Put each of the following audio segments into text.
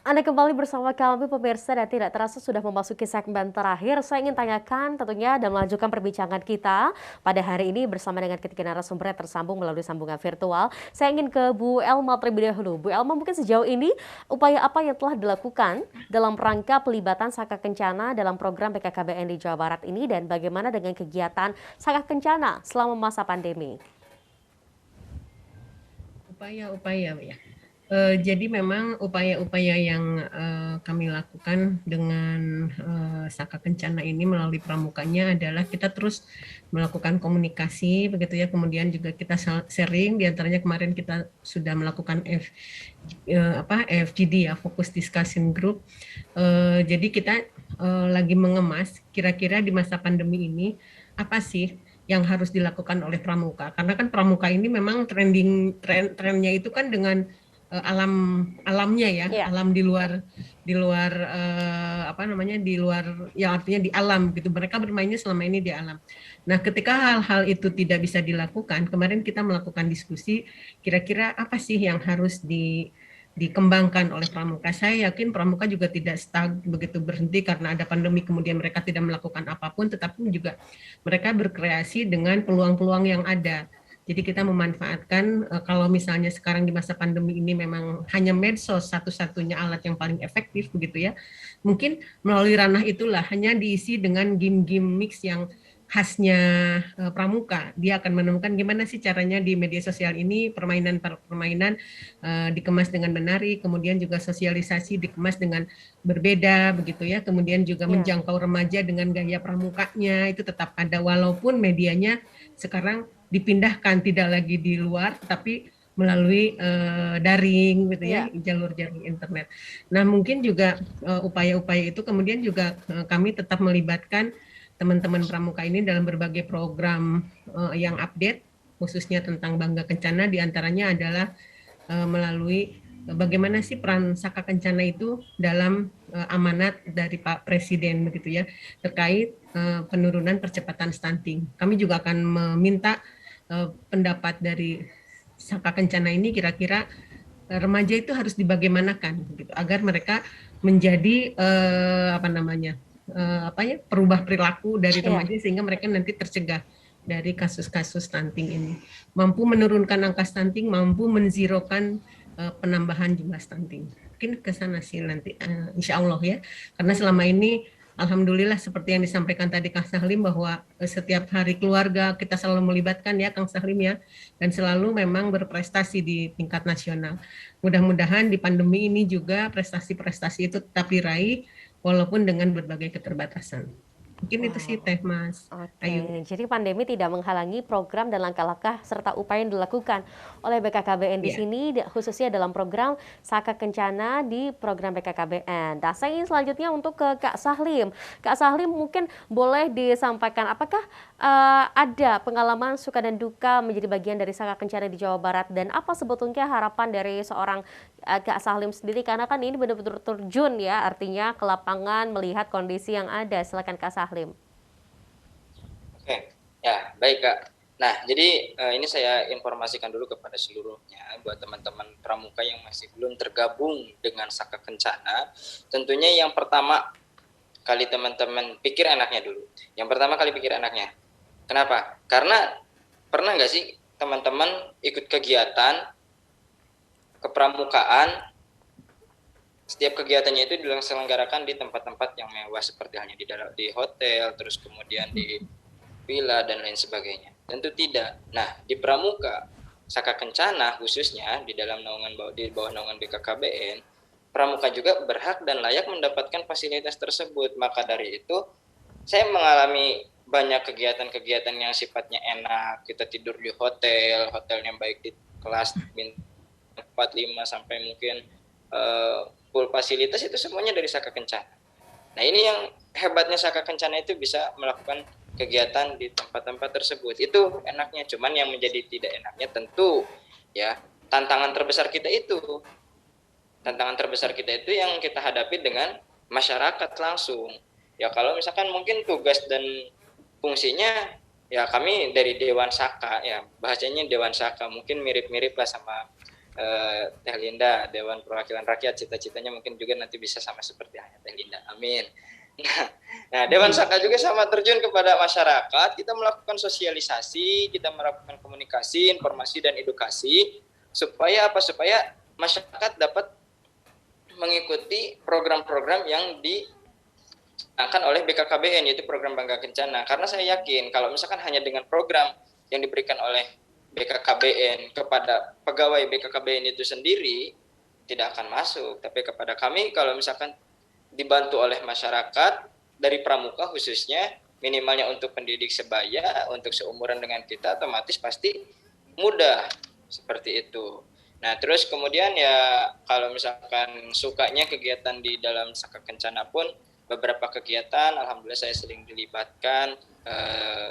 Anda kembali bersama kami pemirsa dan tidak terasa sudah memasuki segmen terakhir. Saya ingin tanyakan tentunya dan melanjutkan perbincangan kita pada hari ini bersama dengan ketiga narasumber yang tersambung melalui sambungan virtual. Saya ingin ke Bu Elma terlebih dahulu. Bu Elma, mungkin sejauh ini upaya apa yang telah dilakukan dalam rangka pelibatan Saka Kencana dalam program BKKBN di Jawa Barat ini dan bagaimana dengan kegiatan Saka Kencana selama masa pandemi? Upaya-upaya ya. Jadi memang upaya-upaya yang kami lakukan dengan Saka Kencana ini melalui pramukanya adalah kita terus melakukan komunikasi begitu ya, kemudian juga kita sharing, diantaranya kemarin kita sudah melakukan FGD ya, Focus Discussion Group. Jadi kita lagi mengemas kira-kira di masa pandemi ini apa sih yang harus dilakukan oleh pramuka, karena kan pramuka ini memang trennya itu kan dengan alamnya ya, Ya. alam di luar apa namanya, di luar yang artinya di alam gitu, mereka bermainnya selama ini di alam. Nah, ketika hal-hal itu tidak bisa dilakukan, kemarin kita melakukan diskusi kira-kira apa sih yang harus dikembangkan oleh pramuka. Saya yakin pramuka juga tidak stuck begitu berhenti karena ada pandemi kemudian mereka tidak melakukan apapun, tetapi juga mereka berkreasi dengan peluang-peluang yang ada. Jadi kita memanfaatkan kalau misalnya sekarang di masa pandemi ini memang hanya medsos satu-satunya alat yang paling efektif begitu ya. Mungkin melalui ranah itulah hanya diisi dengan game-game mix yang khasnya pramuka. Dia akan menemukan gimana sih caranya di media sosial ini permainan dikemas dengan menarik, kemudian juga sosialisasi dikemas dengan berbeda begitu ya. Kemudian juga Ya. menjangkau remaja dengan gaya pramukanya itu tetap ada walaupun medianya sekarang dipindahkan tidak lagi di luar tapi melalui daring gitu ya, Ya. jalur-jalur internet. Nah, mungkin juga upaya-upaya itu kemudian juga kami tetap melibatkan teman-teman pramuka ini dalam berbagai program yang update khususnya tentang Bangga Kencana, diantaranya adalah melalui bagaimana sih peran Saka Kencana itu dalam amanat dari Pak Presiden begitu ya, terkait penurunan percepatan stunting. Kami juga akan meminta pendapat dari Saka Kencana ini, kira-kira remaja itu harus dibagaimanakan gitu agar mereka menjadi apa namanya, perubah perilaku dari Ya. remaja sehingga mereka nanti tercegah dari kasus-kasus stunting ini, mampu menurunkan angka stunting, mampu menzirokan penambahan jumlah stunting. Mungkin ke sana sih nanti insya Allah ya, karena selama ini alhamdulillah seperti yang disampaikan tadi Kang Sahlim bahwa setiap hari keluarga kita selalu melibatkan ya Kang Sahlim ya, dan selalu memang berprestasi di tingkat nasional. Mudah-mudahan di pandemi ini juga prestasi-prestasi itu tetap diraih walaupun dengan berbagai keterbatasan. Mungkin itu sih Wow. Teh Mas Ayu. Oke, jadi pandemi tidak menghalangi program dan langkah-langkah serta upaya yang dilakukan oleh BKKBN di Ya. sini, khususnya dalam program Saka Kencana di program BKKBN. Nah, saya ingin selanjutnya untuk ke Kak Sahlim. Kak Sahlim, mungkin boleh disampaikan apakah ada pengalaman suka dan duka menjadi bagian dari Saka Kencana di Jawa Barat dan apa sebetulnya harapan dari seorang Kak Sahlim sendiri, karena kan ini benar-benar terjun ya, artinya ke lapangan melihat kondisi yang ada. Silakan Kak Sahlim. Oke, ya baik Kak. Nah, jadi ini saya informasikan dulu kepada seluruhnya buat teman-teman pramuka yang masih belum tergabung dengan Saka Kencana. Tentunya yang pertama kali teman-teman pikir enaknya dulu. Yang pertama kali pikir enaknya. Kenapa? Karena pernah nggak sih teman-teman ikut kegiatan kepramukaan, setiap kegiatannya itu diselenggarakan di tempat-tempat yang mewah seperti halnya di hotel, terus kemudian di villa dan lain sebagainya. Tentu tidak. Nah, di pramuka Saka Kencana khususnya di bawah naungan BKKBN, pramuka juga berhak dan layak mendapatkan fasilitas tersebut. Maka dari itu saya mengalami banyak kegiatan-kegiatan yang sifatnya enak. Kita tidur di hotelnya baik di kelas bintang 4, 5 sampai mungkin full fasilitas, itu semuanya dari Saka Kencana. Nah, ini yang hebatnya Saka Kencana itu bisa melakukan kegiatan di tempat-tempat tersebut. Itu enaknya, cuman yang menjadi tidak enaknya tentu ya tantangan terbesar kita itu. Tantangan terbesar kita itu yang kita hadapi dengan masyarakat langsung. Ya kalau misalkan mungkin tugas dan fungsinya ya kami dari Dewan Saka ya, bahasanya Dewan Saka mungkin mirip-mirip lah sama Teh Linda, Dewan Perwakilan Rakyat, cita-citanya mungkin juga nanti bisa sama seperti halnya Teh Linda. Amin. Nah, Dewan Saka juga sama terjun kepada masyarakat. Kita melakukan sosialisasi, kita melakukan komunikasi, informasi dan edukasi supaya apa? Supaya masyarakat dapat mengikuti program-program yang dicanangkan oleh BKKBN, yaitu program Bangga Kencana. Karena saya yakin kalau misalkan hanya dengan program yang diberikan oleh BKKBN kepada pegawai BKKBN itu sendiri tidak akan masuk. Tapi kepada kami kalau misalkan dibantu oleh masyarakat dari pramuka khususnya, minimalnya untuk pendidik sebaya, untuk seumuran dengan kita, otomatis pasti mudah seperti itu. Nah, terus kemudian ya kalau misalkan sukanya kegiatan di dalam Saka Kencana pun beberapa kegiatan, alhamdulillah saya sering dilibatkan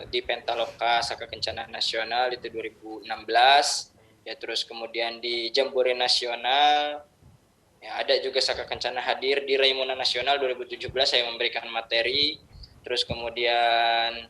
di Pentaloka Saka Kencana Nasional itu 2016, ya terus kemudian di Jambore Nasional, ya ada juga Saka Kencana hadir di Raimuna Nasional 2017 saya memberikan materi, terus kemudian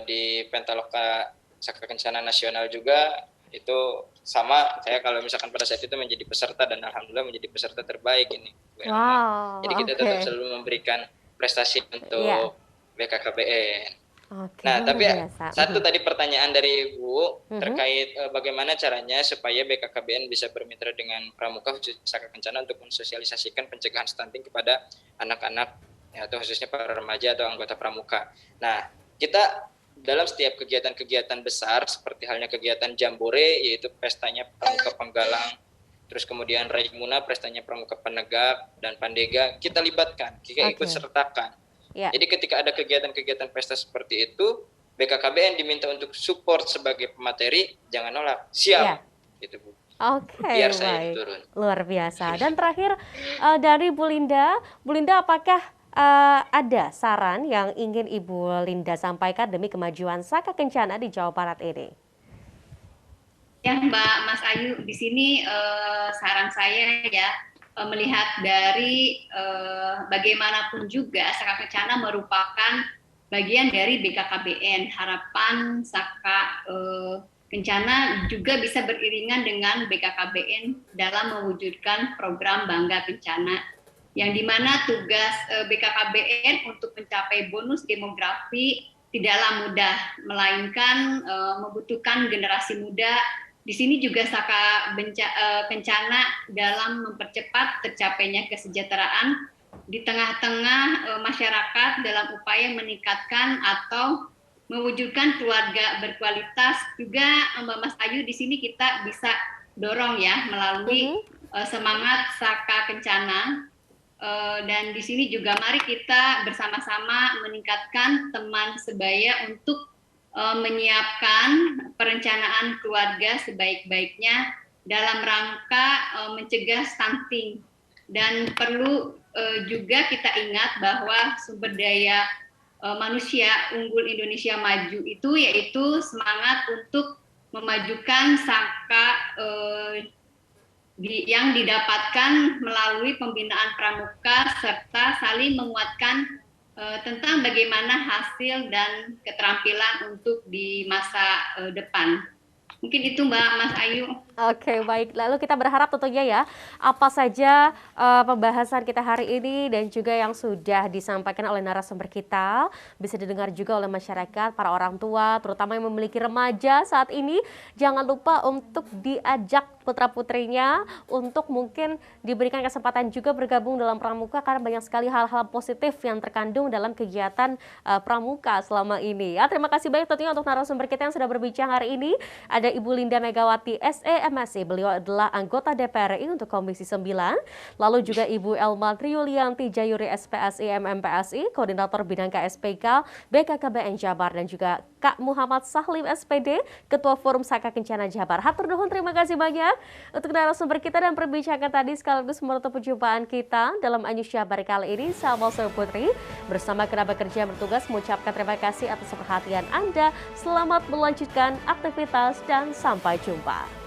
di Pentaloka Saka Kencana Nasional juga itu sama, saya kalau misalkan pada saat itu menjadi peserta dan alhamdulillah menjadi peserta terbaik ini. Wow, Jadi kita tetap selalu memberikan prestasi untuk BKKBN. Nah, luar tapi biasa. satu tadi pertanyaan dari Ibu terkait bagaimana caranya supaya BKKBN bisa bermitra dengan Pramuka khusus Saka Kencana untuk mensosialisasikan pencegahan stunting kepada anak-anak ya, atau khususnya para remaja atau anggota Pramuka. Nah, kita dalam setiap kegiatan-kegiatan besar seperti halnya kegiatan Jambore, yaitu pestanya Pramuka Penggalang, terus kemudian Raimuna, pestanya Pramuka Penegak dan Pandega, kita libatkan, kita ikut sertakan. Jadi ketika ada kegiatan-kegiatan pesta seperti itu, BKKBN diminta untuk support sebagai pemateri, jangan nolak, siap, gitu Bu. Biar saya turun. Luar biasa. Dan terakhir dari Bu Linda apakah ada saran yang ingin Ibu Linda sampaikan demi kemajuan Saka Kencana di Jawa Barat ini? Ya Mbak, Mas Ayu, di sini saran saya ya, melihat dari bagaimanapun juga Saka Kencana merupakan bagian dari BKKBN. Harapan Saka Kencana juga bisa beriringan dengan BKKBN dalam mewujudkan program Bangga Kencana, yang dimana tugas BKKBN untuk mencapai bonus demografi tidaklah mudah, melainkan membutuhkan generasi muda. Di sini juga Saka Kencana dalam mempercepat tercapainya kesejahteraan di tengah-tengah masyarakat dalam upaya meningkatkan atau mewujudkan keluarga berkualitas. Juga Mbak Mas Ayu, di sini kita bisa dorong ya melalui semangat Saka Kencana, dan di sini juga mari kita bersama-sama meningkatkan teman sebaya untuk menyiapkan perencanaan keluarga sebaik-baiknya dalam rangka mencegah stunting. Dan perlu juga kita ingat bahwa sumber daya manusia unggul Indonesia Maju itu yaitu semangat untuk memajukan Saka yang didapatkan melalui pembinaan pramuka serta saling menguatkan tentang bagaimana hasil dan keterampilan untuk di masa depan. Mungkin itu Mbak Mas Ayu. Oke, baik. Lalu kita berharap tentunya ya, apa saja pembahasan kita hari ini dan juga yang sudah disampaikan oleh narasumber kita bisa didengar juga oleh masyarakat, para orang tua, terutama yang memiliki remaja saat ini. Jangan lupa untuk diajak putra-putrinya untuk mungkin diberikan kesempatan juga bergabung dalam pramuka, karena banyak sekali hal-hal positif yang terkandung dalam kegiatan pramuka selama ini. Ya, terima kasih banyak tentunya untuk narasumber kita yang sudah berbincang hari ini. Ada Ibu Linda Megawati SE MSI, beliau adalah anggota DPR RI untuk Komisi 9. Lalu juga Ibu Elma Triulianti Jayuri SPSI MMPSI, Koordinator Bidang KSPK BKKBN Jabar, dan juga Kak Muhammad Sahlim SPD, Ketua Forum Saka Kencana Jabar. Hatur nuhun, terima kasih banyak untuk narasumber kita dan perbincangan tadi, sekaligus menutup perjumpaan kita dalam Anyus Jabar kali ini. Saya Malsur Putri bersama kerabat kerja yang bertugas mengucapkan terima kasih atas perhatian Anda. Selamat melanjutkan aktivitas dan sampai jumpa.